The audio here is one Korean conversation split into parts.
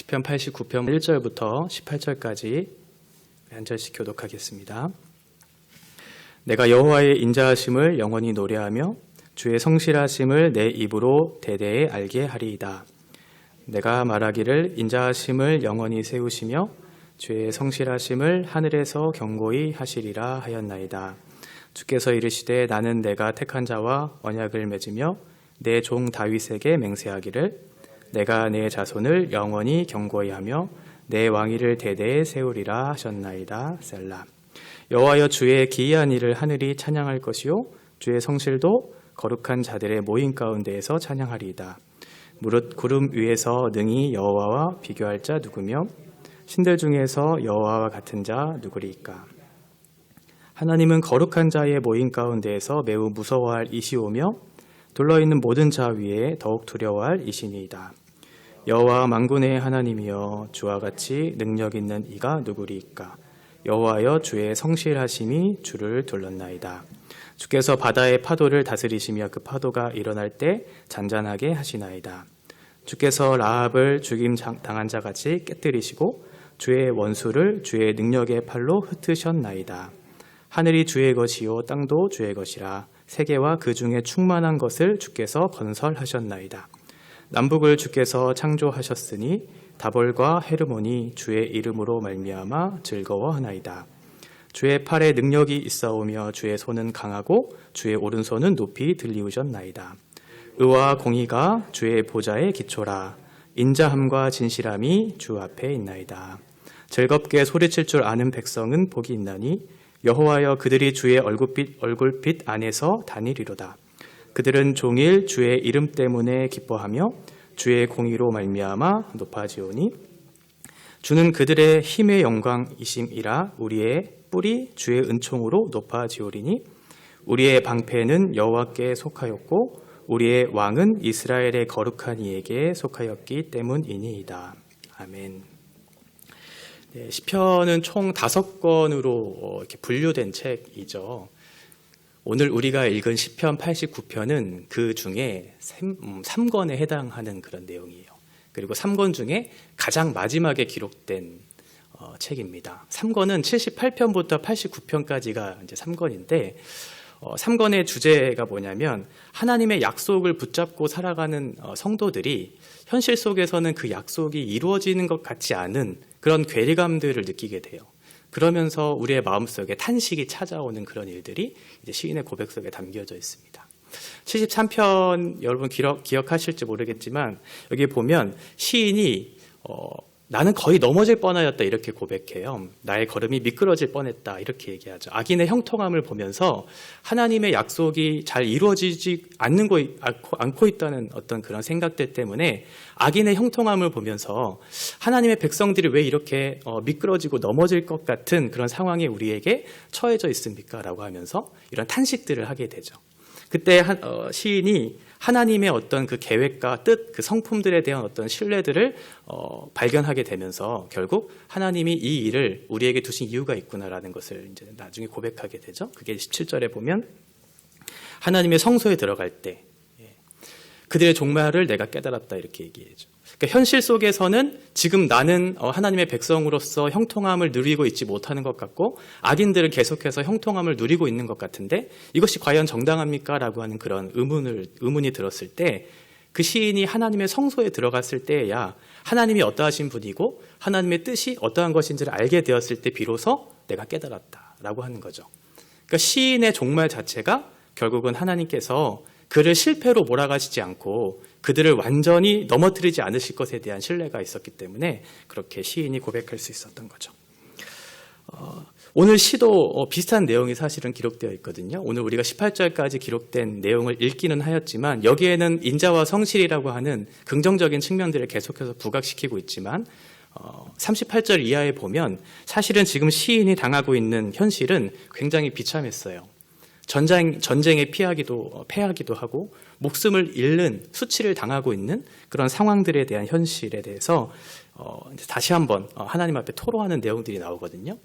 시편 89편 1절부터 18절까지 한 절씩 교독하겠습니다. 내가 여호와의 인자하심을 영원히 노래하며 주의 성실하심을 내 입으로 대대에 알게 하리이다. 내가 말하기를 인자하심을 영원히 세우시며 주의 성실하심을 하늘에서 경고히 하시리라 하였나이다. 주께서 이르시되 나는 내가 택한 자와 언약을 맺으며 내 종 다윗에게 맹세하기를 내가 내 자손을 영원히 경고히 하며 내 왕위를 대대에 세우리라 하셨나이다. 셀라. 여호와여 주의 기이한 일을 하늘이 찬양할 것이요 주의 성실도 거룩한 자들의 모임 가운데에서 찬양하리이다. 무릇 구름 위에서 능히 여호와와 비교할 자 누구며 신들 중에서 여호와와 같은 자 누구리이까. 하나님은 거룩한 자의 모임 가운데에서 매우 무서워할 이시오며 둘러있는 모든 자 위에 더욱 두려워할 이시니이다. 여호와 만군의 하나님이여 주와 같이 능력 있는 이가 누구리이까. 여호와여 주의 성실하심이 주를 둘렀나이다. 주께서 바다의 파도를 다스리시며 그 파도가 일어날 때 잔잔하게 하시나이다. 주께서 라합을 죽임 당한 자같이 깨뜨리시고 주의 원수를 주의 능력의 팔로 흩으셨나이다. 하늘이 주의 것이요 땅도 주의 것이라. 세계와 그 중에 충만한 것을 주께서 건설하셨나이다. 남북을 주께서 창조하셨으니 다볼과 헤르몬이 주의 이름으로 말미암아 즐거워하나이다. 주의 팔에 능력이 있사오며 주의 손은 강하고 주의 오른손은 높이 들리우셨나이다. 의와 공의가 주의 보좌의 기초라. 인자함과 진실함이 주 앞에 있나이다. 즐겁게 소리칠 줄 아는 백성은 복이 있나니 여호와여 그들이 주의 얼굴빛 안에서 다니리로다. 그들은 종일 주의 이름 때문에 기뻐하며 주의 공의로 말미암아 높아지오니 주는 그들의 힘의 영광이심이라. 우리의 뿔이 주의 은총으로 높아지오리니 우리의 방패는 여호와께 속하였고 우리의 왕은 이스라엘의 거룩한 이에게 속하였기 때문이니이다. 아멘. 네, 시편은 총 5권으로 이렇게 분류된 책이죠. 오늘 우리가 읽은 시편 89편은 그 중에 3권에 해당하는 그런 내용이에요. 그리고 3권 중에 가장 마지막에 기록된 책입니다. 3권은 78편부터 89편까지가 이제 3권인데 3권의 주제가 뭐냐면 하나님의 약속을 붙잡고 살아가는 성도들이 현실 속에서는 그 약속이 이루어지는 것 같지 않은 그런 괴리감들을 느끼게 돼요. 그러면서 우리의 마음속에 탄식이 찾아오는 그런 일들이 이제 시인의 고백 속에 담겨져 있습니다. 73편 여러분 기억하실지 모르겠지만 여기 보면 시인이 나는 거의 넘어질 뻔하였다 이렇게 고백해요. 나의 걸음이 미끄러질 뻔했다 이렇게 얘기하죠. 악인의 형통함을 보면서 하나님의 약속이 잘 이루어지지 않고 있다는 어떤 그런 생각들 때문에 악인의 형통함을 보면서 하나님의 백성들이 왜 이렇게 미끄러지고 넘어질 것 같은 그런 상황에 우리에게 처해져 있습니까? 라고 하면서 이런 탄식들을 하게 되죠. 그때 시인이 하나님의 어떤 그 계획과 뜻, 그 성품들에 대한 어떤 신뢰들을 발견하게 되면서 결국 하나님이 이 일을 우리에게 두신 이유가 있구나라는 것을 이제 나중에 고백하게 되죠. 그게 17절에 보면 하나님의 성소에 들어갈 때 그들의 종말을 내가 깨달았다 이렇게 얘기해죠. 그러니까 현실 속에서는 지금 나는 하나님의 백성으로서 형통함을 누리고 있지 못하는 것 같고 악인들은 계속해서 형통함을 누리고 있는 것 같은데 이것이 과연 정당합니까? 라고 하는 그런 의문이 들었을 때 그 시인이 하나님의 성소에 들어갔을 때야 하나님이 어떠하신 분이고 하나님의 뜻이 어떠한 것인지를 알게 되었을 때 비로소 내가 깨달았다라고 하는 거죠. 그러니까 시인의 종말 자체가 결국은 하나님께서 그를 실패로 몰아가시지 않고 그들을 완전히 넘어뜨리지 않으실 것에 대한 신뢰가 있었기 때문에 그렇게 시인이 고백할 수 있었던 거죠. 오늘 시도 비슷한 내용이 사실은 기록되어 있거든요. 오늘 우리가 18절까지 기록된 내용을 읽기는 하였지만 여기에는 인자와 성실이라고 하는 긍정적인 측면들을 계속해서 부각시키고 있지만 38절 이하에 보면 사실은 지금 시인이 당하고 있는 현실은 굉장히 비참했어요. 전쟁에 패하기도 하고 목숨을 잃는 수치를 당하고 있는 그런 상황들에 대한 현실에 대해서 다시 한번 하나님 앞에 토로하는 내용들이 나오거든요.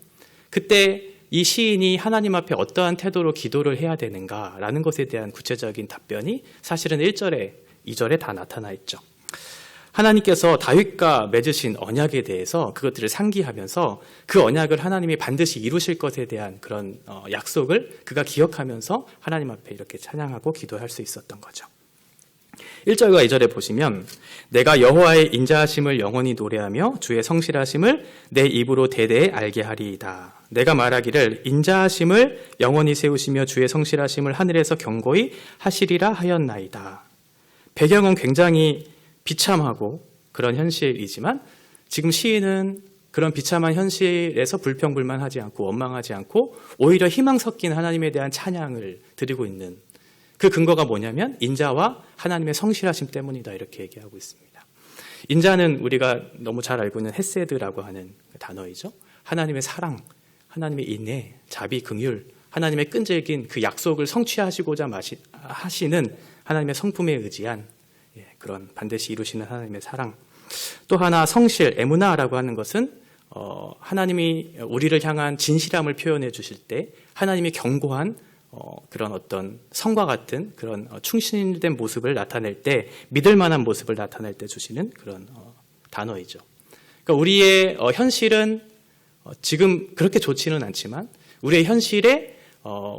그때 이 시인이 하나님 앞에 어떠한 태도로 기도를 해야 되는가라는 것에 대한 구체적인 답변이 사실은 1절에 2절에 다 나타나 있죠. 하나님께서 다윗과 맺으신 언약에 대해서 그것들을 상기하면서 그 언약을 하나님이 반드시 이루실 것에 대한 그런 약속을 그가 기억하면서 하나님 앞에 이렇게 찬양하고 기도할 수 있었던 거죠. 1절과 2절에 보시면 내가 여호와의 인자하심을 영원히 노래하며 주의 성실하심을 내 입으로 대대에 알게 하리이다. 내가 말하기를 인자하심을 영원히 세우시며 주의 성실하심을 하늘에서 경고히 하시리라 하였나이다. 배경은 굉장히 비참하고 그런 현실이지만 지금 시인은 그런 비참한 현실에서 불평불만하지 않고 원망하지 않고 오히려 희망 섞인 하나님에 대한 찬양을 드리고 있는 그 근거가 뭐냐면 인자와 하나님의 성실하심 때문이다 이렇게 얘기하고 있습니다. 인자는 우리가 너무 잘 알고 있는 헤세드라고 하는 단어이죠. 하나님의 사랑, 하나님의 인애, 자비, 긍휼, 하나님의 끈질긴 그 약속을 성취하시고자 하시는 하나님의 성품에 의지한 그런 반드시 이루시는 하나님의 사랑. 또 하나 성실, 에무나라고 하는 것은 하나님이 우리를 향한 진실함을 표현해 주실 때 하나님이 경고한 그런 어떤 성과 같은 그런 충실된 모습을 나타낼 때 믿을 만한 모습을 나타낼 때 주시는 그런 단어이죠. 그러니까 우리의 현실은 지금 그렇게 좋지는 않지만 우리의 현실에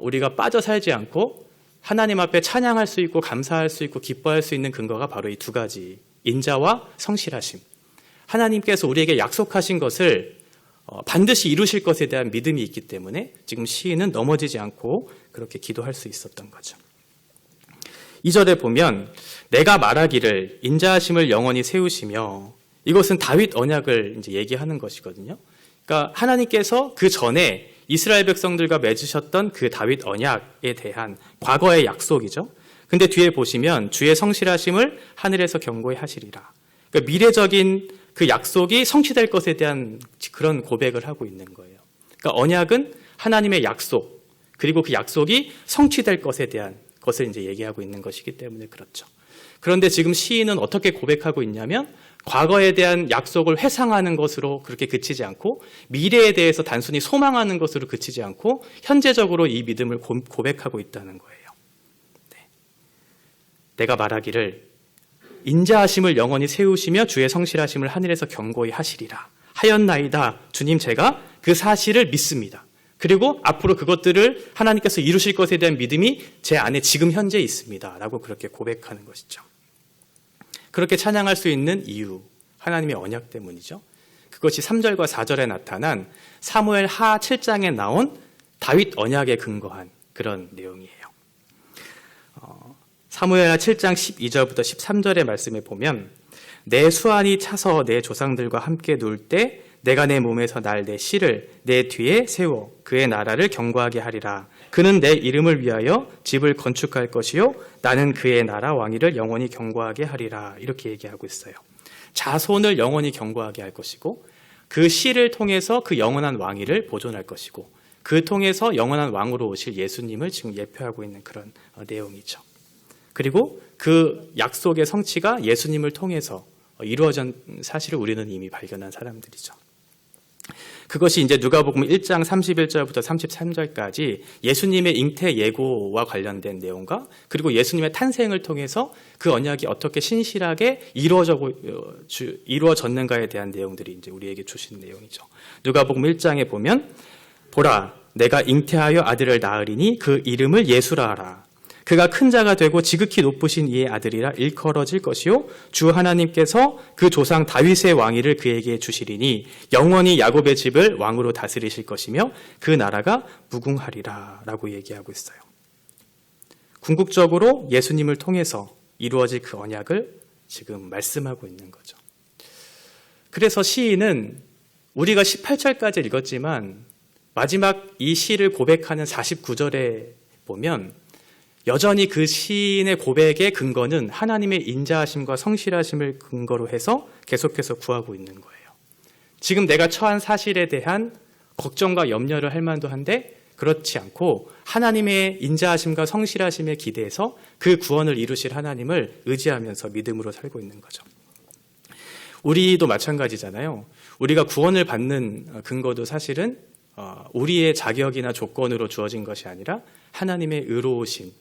우리가 빠져 살지 않고 하나님 앞에 찬양할 수 있고 감사할 수 있고 기뻐할 수 있는 근거가 바로 이 두 가지 인자와 성실하심. 하나님께서 우리에게 약속하신 것을 반드시 이루실 것에 대한 믿음이 있기 때문에 지금 시인은 넘어지지 않고 그렇게 기도할 수 있었던 거죠. 2절에 보면 내가 말하기를 인자하심을 영원히 세우시며 이것은 다윗 언약을 이제 얘기하는 것이거든요. 그러니까 하나님께서 그 전에 이스라엘 백성들과 맺으셨던 그 다윗 언약에 대한 과거의 약속이죠. 근데 뒤에 보시면 주의 성실하심을 하늘에서 경고히 하시리라. 그러니까 미래적인 그 약속이 성취될 것에 대한 그런 고백을 하고 있는 거예요. 그러니까 언약은 하나님의 약속, 그리고 그 약속이 성취될 것에 대한 것을 이제 얘기하고 있는 것이기 때문에 그렇죠. 그런데 지금 시인은 어떻게 고백하고 있냐면 과거에 대한 약속을 회상하는 것으로 그렇게 그치지 않고 미래에 대해서 단순히 소망하는 것으로 그치지 않고 현재적으로 이 믿음을 고백하고 있다는 거예요. 네. 내가 말하기를 인자하심을 영원히 세우시며 주의 성실하심을 하늘에서 경고히 하시리라 하였나이다. 주님, 제가 그 사실을 믿습니다. 그리고 앞으로 그것들을 하나님께서 이루실 것에 대한 믿음이 제 안에 지금 현재 있습니다. 라고 그렇게 고백하는 것이죠. 그렇게 찬양할 수 있는 이유, 하나님의 언약 때문이죠. 그것이 3절과 4절에 나타난 사무엘 하 7장에 나온 다윗 언약에 근거한 그런 내용이에요. 사무엘 하 7장 12절부터 13절의 말씀에 보면 내 수완이 차서 내 조상들과 함께 놀 때 내가 내 몸에서 날 내 씨를 내 뒤에 세워 그의 나라를 경고하게 하리라. 그는 내 이름을 위하여 집을 건축할 것이요 나는 그의 나라 왕위를 영원히 경고하게 하리라. 이렇게 얘기하고 있어요. 자손을 영원히 경고하게 할 것이고 그 씨를 통해서 그 영원한 왕위를 보존할 것이고 그 통해서 영원한 왕으로 오실 예수님을 지금 예표하고 있는 그런 내용이죠. 그리고 그 약속의 성취가 예수님을 통해서 이루어진 사실을 우리는 이미 발견한 사람들이죠. 그것이 이제 누가복음 1장 31절부터 33절까지 예수님의 잉태 예고와 관련된 내용과 그리고 예수님의 탄생을 통해서 그 언약이 어떻게 신실하게 이루어졌는가에 대한 내용들이 이제 우리에게 주신 내용이죠. 누가복음 1장에 보면 보라 내가 잉태하여 아들을 낳으리니 그 이름을 예수라 하라. 그가 큰 자가 되고 지극히 높으신 이의 아들이라 일컬어질 것이요 주 하나님께서 그 조상 다윗의 왕위를 그에게 주시리니 영원히 야곱의 집을 왕으로 다스리실 것이며 그 나라가 무궁하리라 라고 얘기하고 있어요. 궁극적으로 예수님을 통해서 이루어질 그 언약을 지금 말씀하고 있는 거죠. 그래서 시인은 우리가 18절까지 읽었지만 마지막 이 시를 고백하는 49절에 보면 여전히 그 시인의 고백의 근거는 하나님의 인자하심과 성실하심을 근거로 해서 계속해서 구하고 있는 거예요. 지금 내가 처한 사실에 대한 걱정과 염려를 할 만도 한데 그렇지 않고 하나님의 인자하심과 성실하심에 기대해서 그 구원을 이루실 하나님을 의지하면서 믿음으로 살고 있는 거죠. 우리도 마찬가지잖아요. 우리가 구원을 받는 근거도 사실은 우리의 자격이나 조건으로 주어진 것이 아니라 하나님의 의로우신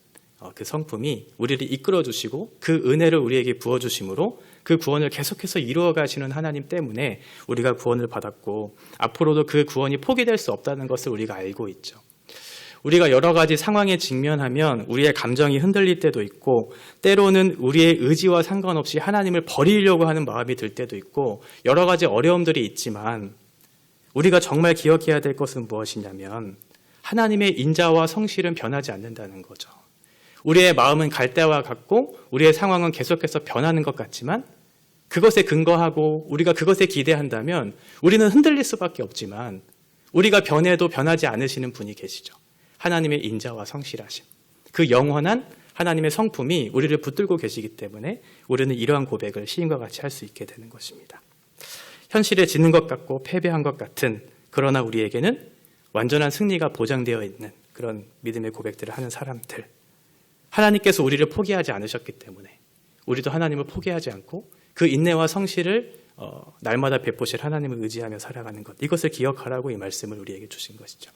그 성품이 우리를 이끌어 주시고 그 은혜를 우리에게 부어주심으로 그 구원을 계속해서 이루어 가시는 하나님 때문에 우리가 구원을 받았고 앞으로도 그 구원이 포기될 수 없다는 것을 우리가 알고 있죠. 우리가 여러 가지 상황에 직면하면 우리의 감정이 흔들릴 때도 있고 때로는 우리의 의지와 상관없이 하나님을 버리려고 하는 마음이 들 때도 있고 여러 가지 어려움들이 있지만 우리가 정말 기억해야 될 것은 무엇이냐면 하나님의 인자와 성실은 변하지 않는다는 거죠. 우리의 마음은 갈대와 같고 우리의 상황은 계속해서 변하는 것 같지만 그것에 근거하고 우리가 그것에 기대한다면 우리는 흔들릴 수밖에 없지만 우리가 변해도 변하지 않으시는 분이 계시죠. 하나님의 인자와 성실하심, 그 영원한 하나님의 성품이 우리를 붙들고 계시기 때문에 우리는 이러한 고백을 시인과 같이 할 수 있게 되는 것입니다. 현실에 지는 것 같고 패배한 것 같은 그러나 우리에게는 완전한 승리가 보장되어 있는 그런 믿음의 고백들을 하는 사람들, 하나님께서 우리를 포기하지 않으셨기 때문에 우리도 하나님을 포기하지 않고 그 인내와 성실을 날마다 베푸실 하나님을 의지하며 살아가는 것, 이것을 기억하라고 이 말씀을 우리에게 주신 것이죠.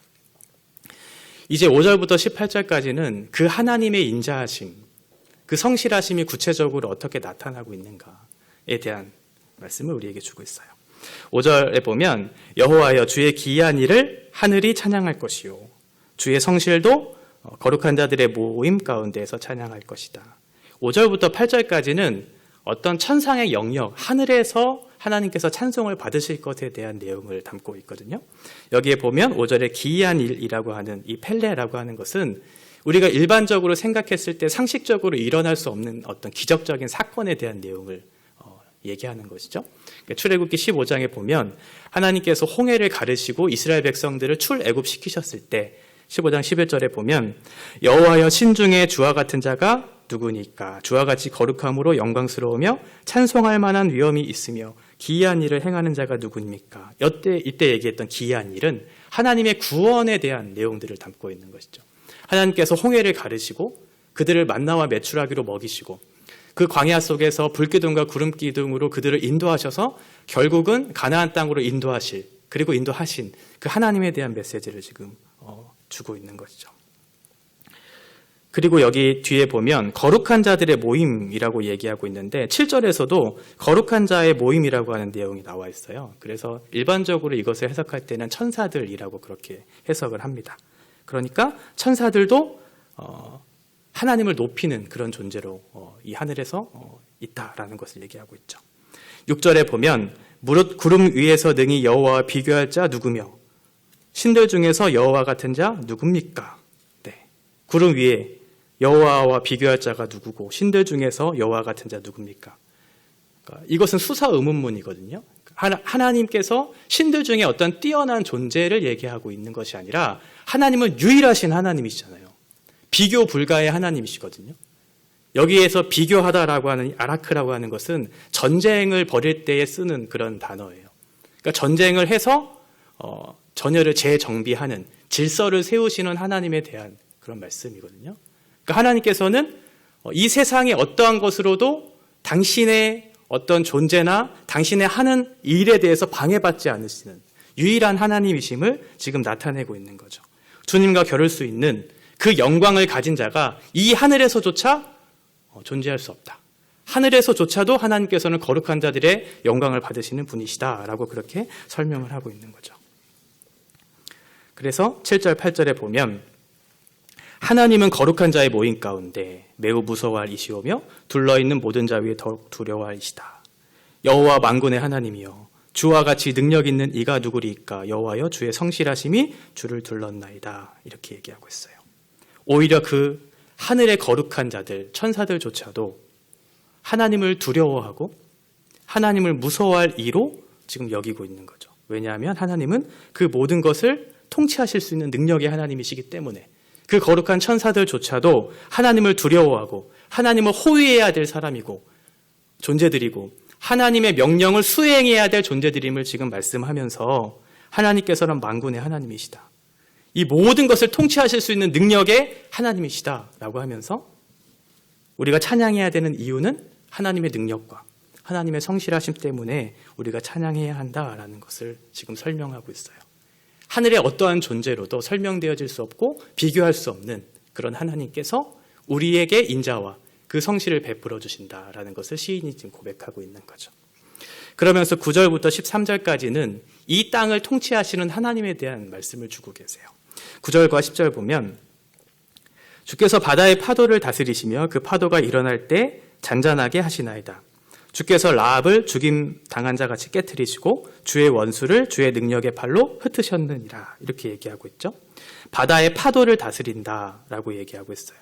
이제 5절부터 18절까지는 그 하나님의 인자하심, 그 성실하심이 구체적으로 어떻게 나타나고 있는가에 대한 말씀을 우리에게 주고 있어요. 5절에 보면 여호와여 주의 기이한 일을 하늘이 찬양할 것이요 주의 성실도 거룩한 자들의 모임 가운데에서 찬양할 것이다. 5절부터 8절까지는 어떤 천상의 영역, 하늘에서 하나님께서 찬송을 받으실 것에 대한 내용을 담고 있거든요. 여기에 보면 5절에 기이한 일이라고 하는 이 펠레라고 하는 것은 우리가 일반적으로 생각했을 때 상식적으로 일어날 수 없는 어떤 기적적인 사건에 대한 내용을 얘기하는 것이죠. 출애굽기 15장에 보면 하나님께서 홍해를 가르시고 이스라엘 백성들을 출애굽시키셨을 때 15장 11절에 보면 여호와여 신중에 주와 같은 자가 누구니까 주와 같이 거룩함으로 영광스러우며 찬송할 만한 위엄이 있으며 기이한 일을 행하는 자가 누구입니까? 이때 얘기했던 기이한 일은 하나님의 구원에 대한 내용들을 담고 있는 것이죠. 하나님께서 홍해를 가르시고 그들을 만나와 메추라기로 먹이시고 그 광야 속에서 불기둥과 구름기둥으로 그들을 인도하셔서 결국은 가나안 땅으로 인도하실, 그리고 인도하신 그 하나님에 대한 메시지를 지금 주고 있는 것이죠. 그리고 여기 뒤에 보면 거룩한 자들의 모임이라고 얘기하고 있는데 7절에서도 거룩한 자의 모임이라고 하는 내용이 나와 있어요. 그래서 일반적으로 이것을 해석할 때는 천사들이라고 그렇게 해석을 합니다. 그러니까 천사들도 하나님을 높이는 그런 존재로 이 하늘에서 있다라는 것을 얘기하고 있죠. 6절에 보면 무릇 구름 위에서 능히 여호와와 비교할 자 누구며 신들 중에서 여호와 같은 자 누굽니까? 네. 구름 위에 여호와와 비교할 자가 누구고 신들 중에서 여호와 같은 자 누굽니까? 그러니까 이것은 수사 의문문이거든요. 하나님께서 신들 중에 어떤 뛰어난 존재를 얘기하고 있는 것이 아니라 하나님은 유일하신 하나님이시잖아요. 비교 불가의 하나님이시거든요. 여기에서 비교하다라고 하는 아라크라고 하는 것은 전쟁을 벌일 때에 쓰는 그런 단어예요. 그러니까 전쟁을 해서 전열을 재정비하는 질서를 세우시는 하나님에 대한 그런 말씀이거든요. 그러니까 하나님께서는 이 세상의 어떠한 것으로도 당신의 어떤 존재나 당신의 하는 일에 대해서 방해받지 않으시는 유일한 하나님이심을 지금 나타내고 있는 거죠. 주님과 겨룰 수 있는 그 영광을 가진 자가 이 하늘에서조차 존재할 수 없다. 하늘에서조차도 하나님께서는 거룩한 자들의 영광을 받으시는 분이시다라고 그렇게 설명을 하고 있는 거죠. 그래서 7절, 8절에 보면 하나님은 거룩한 자의 모임 가운데 매우 무서워할 이시오며 둘러있는 모든 자 위에 더욱 두려워할 이시다. 여호와 만군의 하나님이여 주와 같이 능력 있는 이가 누구리이까? 여호와여 주의 성실하심이 주를 둘렀나이다. 이렇게 얘기하고 있어요. 오히려 그 하늘의 거룩한 자들, 천사들조차도 하나님을 두려워하고 하나님을 무서워할 이로 지금 여기고 있는 거죠. 왜냐하면 하나님은 그 모든 것을 통치하실 수 있는 능력의 하나님이시기 때문에 그 거룩한 천사들조차도 하나님을 두려워하고 하나님을 호위해야 될 사람이고 존재들이고 하나님의 명령을 수행해야 될 존재들임을 지금 말씀하면서 하나님께서는 만군의 하나님이시다. 이 모든 것을 통치하실 수 있는 능력의 하나님이시다라고 하면서 우리가 찬양해야 되는 이유는 하나님의 능력과 하나님의 성실하심 때문에 우리가 찬양해야 한다라는 것을 지금 설명하고 있어요. 하늘의 어떠한 존재로도 설명되어질 수 없고 비교할 수 없는 그런 하나님께서 우리에게 인자와 그 성실을 베풀어 주신다라는 것을 시인이 지금 고백하고 있는 거죠. 그러면서 9절부터 13절까지는 이 땅을 통치하시는 하나님에 대한 말씀을 주고 계세요. 9절과 10절 보면 주께서 바다의 파도를 다스리시며 그 파도가 일어날 때 잔잔하게 하시나이다. 주께서 라합을 죽임 당한 자같이 깨트리시고 주의 원수를 주의 능력의 팔로 흩으셨느니라. 이렇게 얘기하고 있죠. 바다의 파도를 다스린다라고 얘기하고 있어요.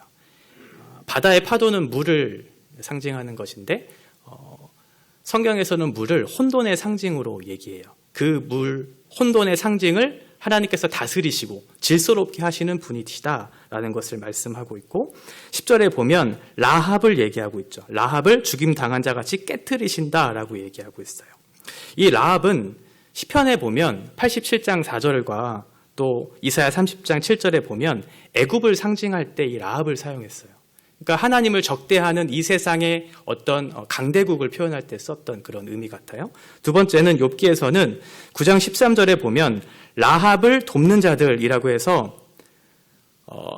바다의 파도는 물을 상징하는 것인데 성경에서는 물을 혼돈의 상징으로 얘기해요. 그 물, 혼돈의 상징을 하나님께서 다스리시고 질서롭게 하시는 분이시다라는 것을 말씀하고 있고 10절에 보면 라합을 얘기하고 있죠. 라합을 죽임 당한 자같이 깨트리신다라고 얘기하고 있어요. 이 라합은 시편에 보면 87장 4절과 또 이사야 30장 7절에 보면 애굽을 상징할 때 이 라합을 사용했어요. 그러니까 하나님을 적대하는 이 세상의 어떤 강대국을 표현할 때 썼던 그런 의미 같아요. 두 번째는 욥기에서는 9장 13절에 보면 라합을 돕는 자들이라고 해서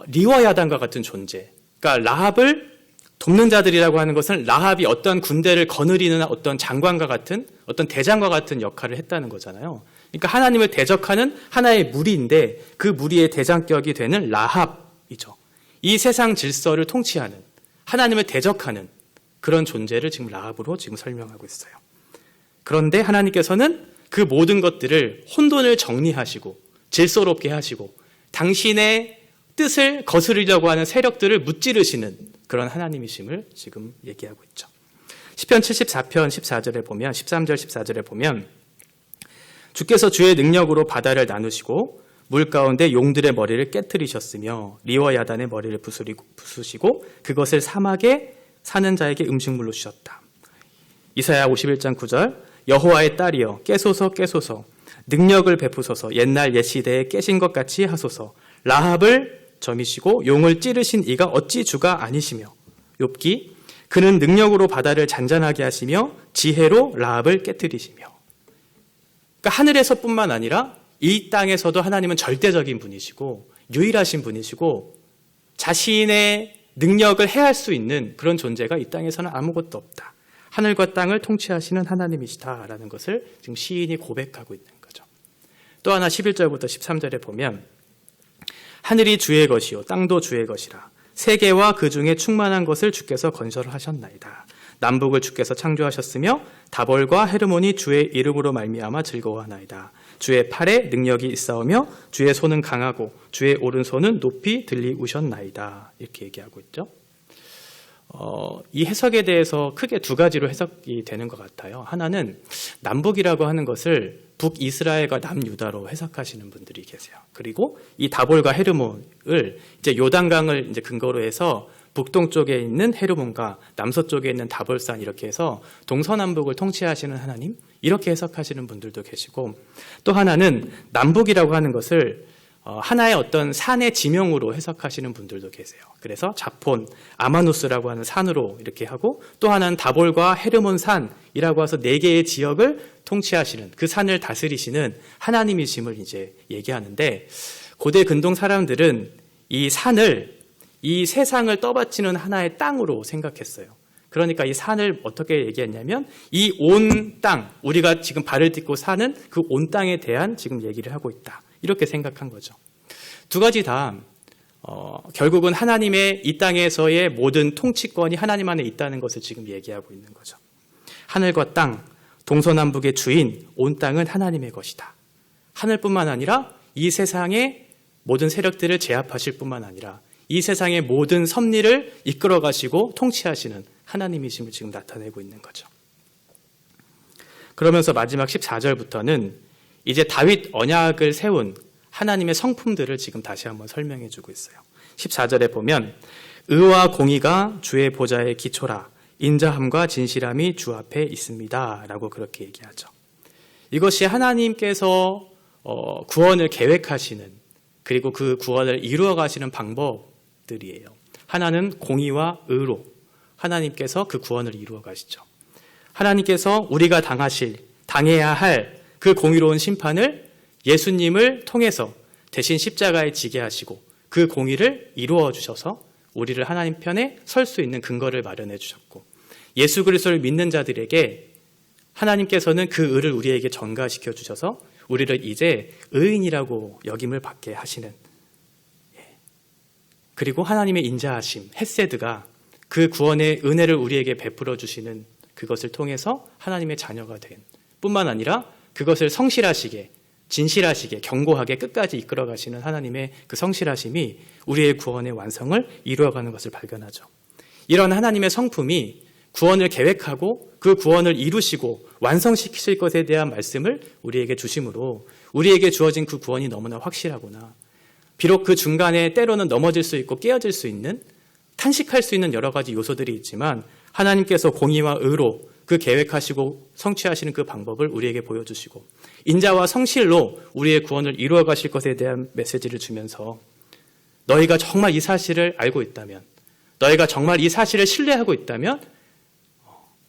리워야단과 같은 존재. 그러니까 라합을 돕는 자들이라고 하는 것은 라합이 어떤 군대를 거느리는 어떤 장관과 같은 어떤 대장과 같은 역할을 했다는 거잖아요. 그러니까 하나님을 대적하는 하나의 무리인데 그 무리의 대장격이 되는 라합이죠. 이 세상 질서를 통치하는 하나님을 대적하는 그런 존재를 지금 라합으로 지금 설명하고 있어요. 그런데 하나님께서는 그 모든 것들을 혼돈을 정리하시고 질서롭게 하시고 당신의 뜻을 거스르려고 하는 세력들을 무찌르시는 그런 하나님이심을 지금 얘기하고 있죠. 시편 74편 14절에 보면 13절 14절에 보면 주께서 주의 능력으로 바다를 나누시고 물 가운데 용들의 머리를 깨트리셨으며 리워야단의 머리를 부수시고 그것을 사막에 사는 자에게 음식물로 주셨다. 이사야 51장 9절 여호와의 딸이여 깨소서 깨소서 능력을 베푸소서 옛날 옛시대에 깨신 것 같이 하소서 라합을 점이시고 용을 찌르신 이가 어찌 주가 아니시며 욥기 그는 능력으로 바다를 잔잔하게 하시며 지혜로 라합을 깨트리시며 그러니까 하늘에서뿐만 아니라 이 땅에서도 하나님은 절대적인 분이시고 유일하신 분이시고 자신의 능력을 해할 수 있는 그런 존재가 이 땅에서는 아무것도 없다. 하늘과 땅을 통치하시는 하나님이시다라는 것을 지금 시인이 고백하고 있는 거죠. 또 하나 11절부터 13절에 보면 하늘이 주의 것이요 땅도 주의 것이라 세계와 그 중에 충만한 것을 주께서 건설하셨나이다. 남북을 주께서 창조하셨으며 다볼과 헤르몬이 주의 이름으로 말미암아 즐거워하나이다. 주의 팔에 능력이 있사오며 주의 손은 강하고 주의 오른손은 높이 들리우셨나이다. 이렇게 얘기하고 있죠. 이 해석에 대해서 크게 두 가지로 해석이 되는 것 같아요. 하나는 남북이라고 하는 것을 북이스라엘과 남유다로 해석하시는 분들이 계세요. 그리고 이 다볼과 헤르몬을 이제 요단강을 이제 근거로 해서 북동쪽에 있는 헤르몬과 남서쪽에 있는 다볼산 이렇게 해서 동서남북을 통치하시는 하나님 이렇게 해석하시는 분들도 계시고 또 하나는 남북이라고 하는 것을 하나의 어떤 산의 지명으로 해석하시는 분들도 계세요. 그래서 자폰, 아마누스라고 하는 산으로 이렇게 하고 또 하나는 다볼과 헤르몬 산이라고 해서 4개의 지역을 통치하시는 그 산을 다스리시는 하나님이심을 이제 얘기하는데 고대 근동 사람들은 이 산을 이 세상을 떠받치는 하나의 땅으로 생각했어요. 그러니까 이 산을 어떻게 얘기했냐면 이 온 땅, 우리가 지금 발을 딛고 사는 그 온 땅에 대한 지금 얘기를 하고 있다. 이렇게 생각한 거죠. 두 가지 다 결국은 하나님의 이 땅에서의 모든 통치권이 하나님 안에 있다는 것을 지금 얘기하고 있는 거죠. 하늘과 땅, 동서남북의 주인, 온 땅은 하나님의 것이다. 하늘뿐만 아니라 이 세상의 모든 세력들을 제압하실 뿐만 아니라 이 세상의 모든 섭리를 이끌어 가시고 통치하시는 하나님이심을 지금 나타내고 있는 거죠. 그러면서 마지막 14절부터는 이제 다윗 언약을 세운 하나님의 성품들을 지금 다시 한번 설명해 주고 있어요. 14절에 보면 의와 공의가 주의 보좌의 기초라 인자함과 진실함이 주 앞에 있습니다. 라고 그렇게 얘기하죠. 이것이 하나님께서 구원을 계획하시는 그리고 그 구원을 이루어 가시는 방법들이에요. 하나는 공의와 의로 하나님께서 그 구원을 이루어 가시죠. 하나님께서 우리가 당해야 할 그 공의로운 심판을 예수님을 통해서 대신 십자가에 지게 하시고 그 공의를 이루어 주셔서 우리를 하나님 편에 설 수 있는 근거를 마련해 주셨고, 예수 그리스도를 믿는 자들에게 하나님께서는 그 의를 우리에게 전가시켜 주셔서 우리를 이제 의인이라고 여김을 받게 하시는, 그리고 하나님의 인자하심, 헤세드가 그 구원의 은혜를 우리에게 베풀어 주시는 그것을 통해서 하나님의 자녀가 된 뿐만 아니라 그것을 성실하시게, 진실하시게, 견고하게 끝까지 이끌어 가시는 하나님의 그 성실하심이 우리의 구원의 완성을 이루어가는 것을 발견하죠. 이런 하나님의 성품이 구원을 계획하고 그 구원을 이루시고 완성시키실 것에 대한 말씀을 우리에게 주심으로 우리에게 주어진 그 구원이 너무나 확실하구나. 비록 그 중간에 때로는 넘어질 수 있고 깨어질 수 있는, 탄식할 수 있는 여러 가지 요소들이 있지만 하나님께서 공의와 의로 그 계획하시고 성취하시는 그 방법을 우리에게 보여주시고 인자와 성실로 우리의 구원을 이루어 가실 것에 대한 메시지를 주면서 너희가 정말 이 사실을 알고 있다면, 너희가 정말 이 사실을 신뢰하고 있다면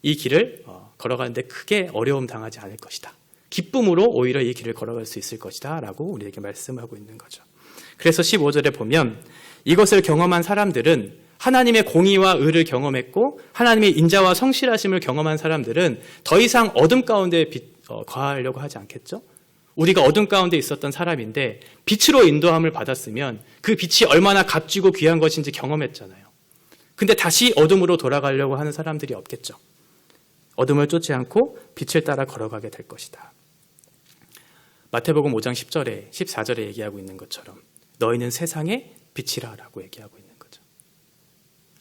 이 길을 걸어가는데 크게 어려움 당하지 않을 것이다. 기쁨으로 오히려 이 길을 걸어갈 수 있을 것이다 라고 우리에게 말씀하고 있는 거죠. 그래서 15절에 보면 이것을 경험한 사람들은, 하나님의 공의와 의를 경험했고 하나님의 인자와 성실하심을 경험한 사람들은 더 이상 어둠 가운데 거하려고 하지 않겠죠. 우리가 어둠 가운데 있었던 사람인데 빛으로 인도함을 받았으면 그 빛이 얼마나 값지고 귀한 것인지 경험했잖아요. 근데 다시 어둠으로 돌아가려고 하는 사람들이 없겠죠. 어둠을 쫓지 않고 빛을 따라 걸어가게 될 것이다. 마태복음 5장 10절에 14절에 얘기하고 있는 것처럼 너희는 세상의 빛이라 라고 얘기하고 있는 거죠.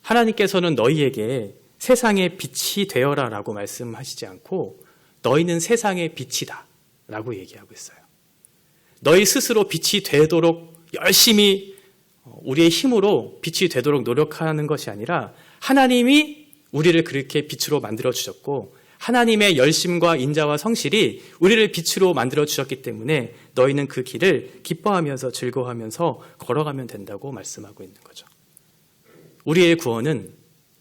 하나님께서는 너희에게 세상의 빛이 되어라 라고 말씀하시지 않고 너희는 세상의 빛이다 라고 얘기하고 있어요. 너희 스스로 빛이 되도록 열심히 우리의 힘으로 빛이 되도록 노력하는 것이 아니라 하나님이 우리를 그렇게 빛으로 만들어 주셨고 하나님의 열심과 인자와 성실이 우리를 빛으로 만들어 주셨기 때문에 너희는 그 길을 기뻐하면서 즐거워하면서 걸어가면 된다고 말씀하고 있는 거죠. 우리의 구원은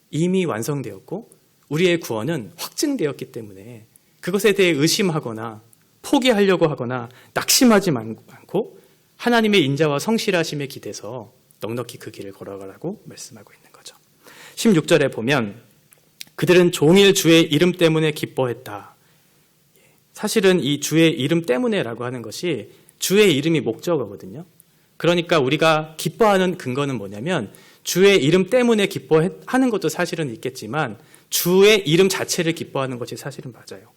이미 완성되었고 우리의 구원은 확증되었기 때문에 그것에 대해 의심하거나 포기하려고 하거나 낙심하지 않고 하나님의 인자와 성실하심에 기대서 넉넉히 그 길을 걸어가라고 말씀하고 있는 거죠. 16절에 보면 그들은 종일 주의 이름 때문에 기뻐했다. 사실은 이 주의 이름 때문에라고 하는 것이 주의 이름이 목적어거든요. 그러니까 우리가 기뻐하는 근거는 뭐냐면 주의 이름 때문에 기뻐하는 것도 사실은 있겠지만 주의 이름 자체를 기뻐하는 것이 사실은 맞아요.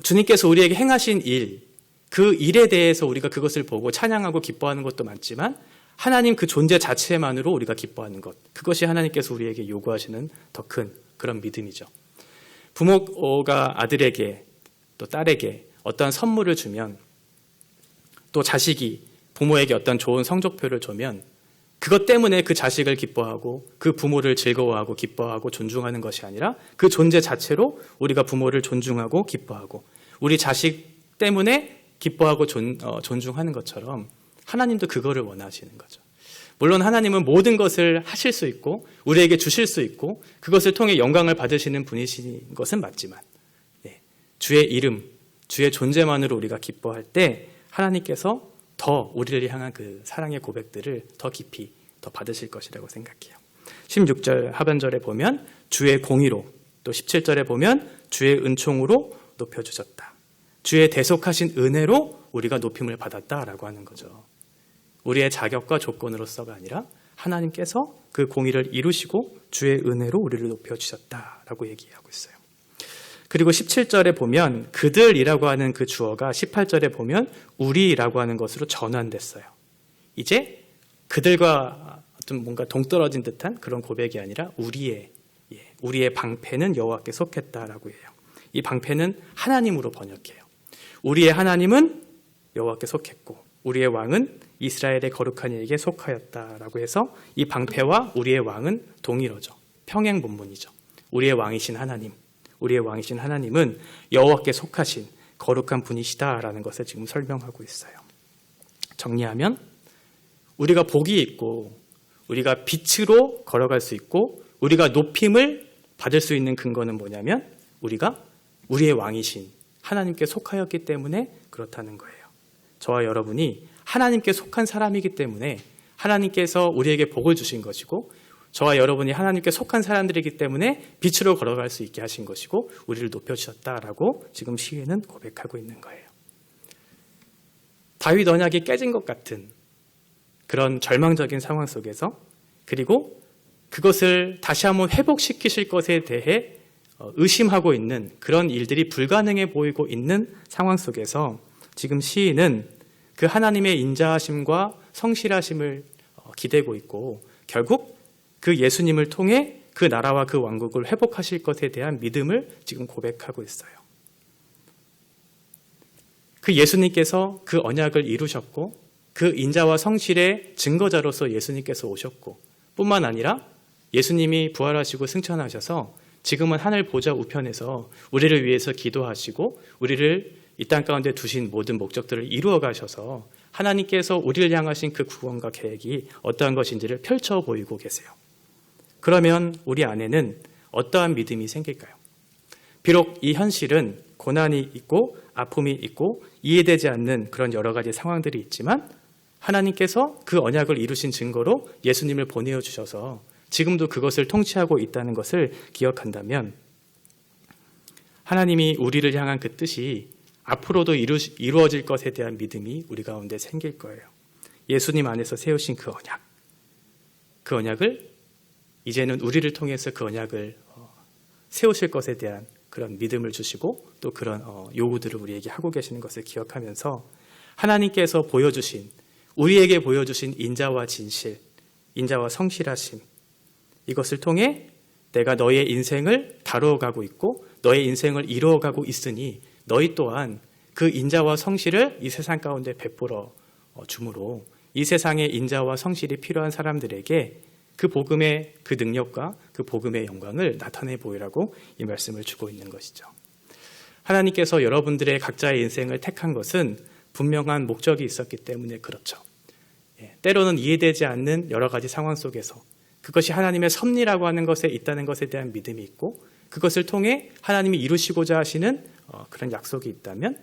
주님께서 우리에게 행하신 일, 그 일에 대해서 우리가 그것을 보고 찬양하고 기뻐하는 것도 많지만 하나님 그 존재 자체만으로 우리가 기뻐하는 것, 그것이 하나님께서 우리에게 요구하시는 더 큰 그런 믿음이죠. 부모가 아들에게 또 딸에게 어떤 선물을 주면, 또 자식이 부모에게 어떤 좋은 성적표를 주면 그것 때문에 그 자식을 기뻐하고 그 부모를 즐거워하고 기뻐하고 존중하는 것이 아니라 그 존재 자체로 우리가 부모를 존중하고 기뻐하고 우리 자식 때문에 기뻐하고 존중하는 것처럼 하나님도 그거를 원하시는 거죠. 물론 하나님은 모든 것을 하실 수 있고 우리에게 주실 수 있고 그것을 통해 영광을 받으시는 분이신 것은 맞지만 주의 이름, 주의 존재만으로 우리가 기뻐할 때 하나님께서 더 우리를 향한 그 사랑의 고백들을 더 깊이 더 받으실 것이라고 생각해요. 16절 하반절에 보면 주의 공의로, 또 17절에 보면 주의 은총으로 높여주셨다. 주의 대속하신 은혜로 우리가 높임을 받았다라고 하는 거죠. 우리의 자격과 조건으로서가 아니라 하나님께서 그 공의를 이루시고 주의 은혜로 우리를 높여주셨다라고 얘기하고 있어요. 그리고 17절에 보면 그들이라고 하는 그 주어가 18절에 보면 우리라고 하는 것으로 전환됐어요. 이제 그들과 좀 뭔가 동떨어진 듯한 그런 고백이 아니라 우리의 방패는 여호와께 속했다라고 해요. 이 방패는 하나님으로 번역해요. 우리의 하나님은 여호와께 속했고 우리의 왕은 이스라엘의 거룩한 이에게 속하였다라고 해서 이 방패와 우리의 왕은 동일어죠. 평행 본문이죠. 우리의 왕이신 하나님, 우리의 왕이신 하나님은 여호와께 속하신 거룩한 분이시다라는 것을 지금 설명하고 있어요. 정리하면 우리가 복이 있고 우리가 빛으로 걸어갈 수 있고 우리가 높임을 받을 수 있는 근거는 뭐냐면 우리가 우리의 왕이신 하나님께 속하였기 때문에 그렇다는 거예요. 저와 여러분이 하나님께 속한 사람이기 때문에 하나님께서 우리에게 복을 주신 것이고 저와 여러분이 하나님께 속한 사람들이기 때문에 빛으로 걸어갈 수 있게 하신 것이고 우리를 높여주셨다라고 지금 시인은 고백하고 있는 거예요. 다윗 언약이 깨진 것 같은 그런 절망적인 상황 속에서 그리고 그것을 다시 한번 회복시키실 것에 대해 의심하고 있는 그런 일들이 불가능해 보이고 있는 상황 속에서 지금 시인은 그 하나님의 인자하심과 성실하심을 기대고 있고 결국 그 예수님을 통해 그 나라와 그 왕국을 회복하실 것에 대한 믿음을 지금 고백하고 있어요. 그 예수님께서 그 언약을 이루셨고 그 인자와 성실의 증거자로서 예수님께서 오셨고 뿐만 아니라 예수님이 부활하시고 승천하셔서 지금은 하늘 보좌 우편에서 우리를 위해서 기도하시고 우리를 이 땅 가운데 두신 모든 목적들을 이루어 가셔서 하나님께서 우리를 향하신 그 구원과 계획이 어떠한 것인지를 펼쳐 보이고 계세요. 그러면 우리 안에는 어떠한 믿음이 생길까요? 비록 이 현실은 고난이 있고 아픔이 있고 이해되지 않는 그런 여러 가지 상황들이 있지만 하나님께서 그 언약을 이루신 증거로 예수님을 보내어 주셔서 지금도 그것을 통치하고 있다는 것을 기억한다면 하나님이 우리를 향한 그 뜻이 앞으로도 이루어질 것에 대한 믿음이 우리 가운데 생길 거예요. 예수님 안에서 세우신 그 언약을 이제는 우리를 통해서 그 언약을 세우실 것에 대한 그런 믿음을 주시고 또 그런 요구들을 우리에게 하고 계시는 것을 기억하면서 하나님께서 우리에게 보여주신 인자와 진실, 인자와 성실하심 이것을 통해 내가 너의 인생을 다루어가고 있고 너의 인생을 이루어가고 있으니 너희 또한 그 인자와 성실을 이 세상 가운데 베풀어 주므로 이 세상에 인자와 성실이 필요한 사람들에게 그 복음의 그 능력과 그 복음의 영광을 나타내 보이라고 이 말씀을 주고 있는 것이죠. 하나님께서 여러분들의 각자의 인생을 택한 것은 분명한 목적이 있었기 때문에 그렇죠. 때로는 이해되지 않는 여러 가지 상황 속에서 그것이 하나님의 섭리라고 하는 것에 있다는 것에 대한 믿음이 있고 그것을 통해 하나님이 이루시고자 하시는 그런 약속이 있다면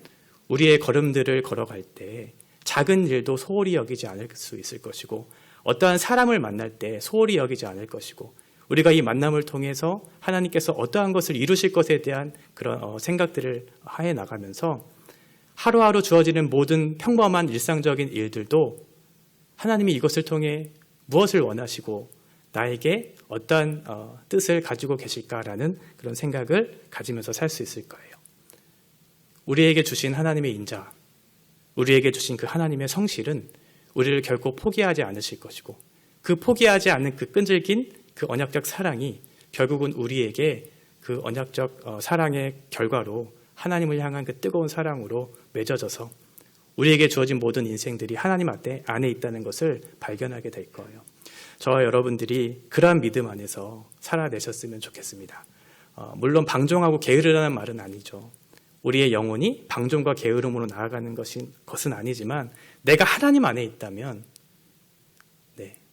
우리의 걸음들을 걸어갈 때 작은 일도 소홀히 여기지 않을 수 있을 것이고 어떠한 사람을 만날 때 소홀히 여기지 않을 것이고 우리가 이 만남을 통해서 하나님께서 어떠한 것을 이루실 것에 대한 그런 생각들을 하해 나가면서 하루하루 주어지는 모든 평범한 일상적인 일들도 하나님이 이것을 통해 무엇을 원하시고 나에게 어떠한 뜻을 가지고 계실까라는 그런 생각을 가지면서 살 수 있을 거예요. 우리에게 주신 하나님의 인자, 우리에게 주신 그 하나님의 성실은 우리를 결코 포기하지 않으실 것이고 그 포기하지 않는 그 끈질긴 그 언약적 사랑이 결국은 우리에게 그 언약적 사랑의 결과로 하나님을 향한 그 뜨거운 사랑으로 맺어져서 우리에게 주어진 모든 인생들이 하나님 안에 있다는 것을 발견하게 될 거예요. 저와 여러분들이 그러한 믿음 안에서 살아내셨으면 좋겠습니다. 물론 방종하고 게으르라는 말은 아니죠. 우리의 영혼이 방종과 게으름으로 나아가는 것은 아니지만 내가 하나님 안에 있다면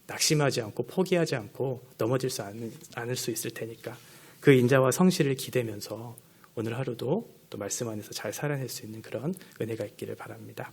낙심하지 않고 포기하지 않고 넘어질 수 않을 수 있을 테니까 그 인자와 성실을 기대면서 오늘 하루도 또 말씀 안에서 잘 살아낼 수 있는 그런 은혜가 있기를 바랍니다.